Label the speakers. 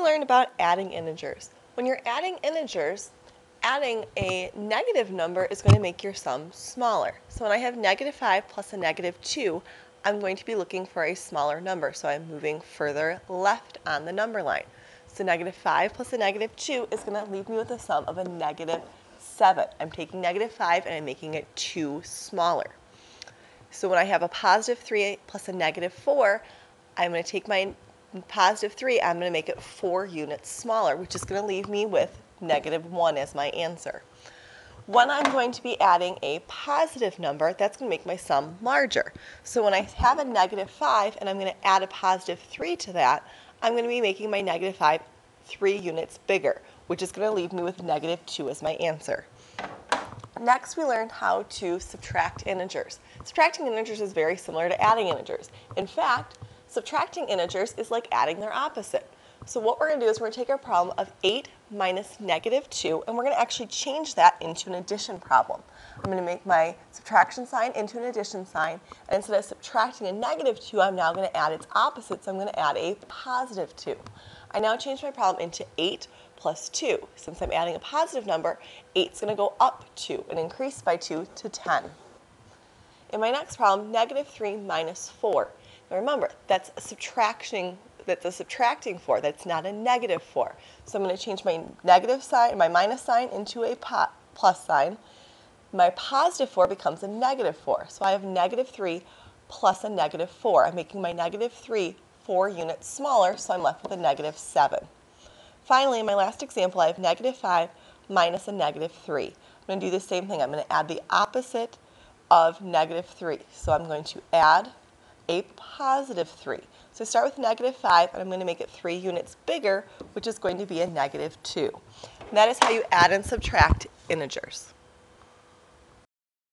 Speaker 1: we learned about adding integers. When you're adding integers, adding a negative number is going to make your sum smaller. So when I have negative 5 plus a negative 2, I'm going to be looking for a smaller number. So I'm moving further left on the number line. So negative 5 plus a negative 2 is going to leave me with a sum of a negative 7. I'm taking negative 5 and I'm making it 2 smaller. So when I have a positive 3 plus a negative 4, I'm going to take my positive 3, I'm going to make it 4 units smaller, which is going to leave me with negative 1 as my answer. When I'm going to be adding a positive number, that's going to make my sum larger. So when I have a negative 5 and I'm going to add a positive 3 to that, I'm going to be making my negative 5 3 units bigger, which is going to leave me with negative 2 as my answer. Next, we learned how to subtract integers. Subtracting integers is very similar to adding integers. In fact, subtracting integers is like adding their opposite. So what we're going to do is we're going to take our problem of 8 minus negative 2, and we're going to actually change that into an addition problem. I'm going to make my subtraction sign into an addition sign, and instead of subtracting a negative 2, I'm now going to add its opposite, so I'm going to add a positive 2. I now change my problem into 8 plus 2. Since I'm adding a positive number, 8 is going to go up 2 and increase by 2 to 10. In my next problem, negative 3 minus 4. Now remember, that's a subtracting 4. That's not a negative 4. So I'm going to change my negative sign, my minus sign, into a plus sign. My positive 4 becomes a negative 4. So I have negative 3 plus a negative 4. I'm making my negative 3 4 units smaller, so I'm left with a negative 7. Finally, in my last example, I have negative 5 minus a negative 3. I'm going to do the same thing. I'm going to add the opposite of negative 3. So I'm going to add a positive 3. So I start with negative 5, and I'm going to make it 3 units bigger, which is going to be a negative 2. And that is how you add and subtract integers.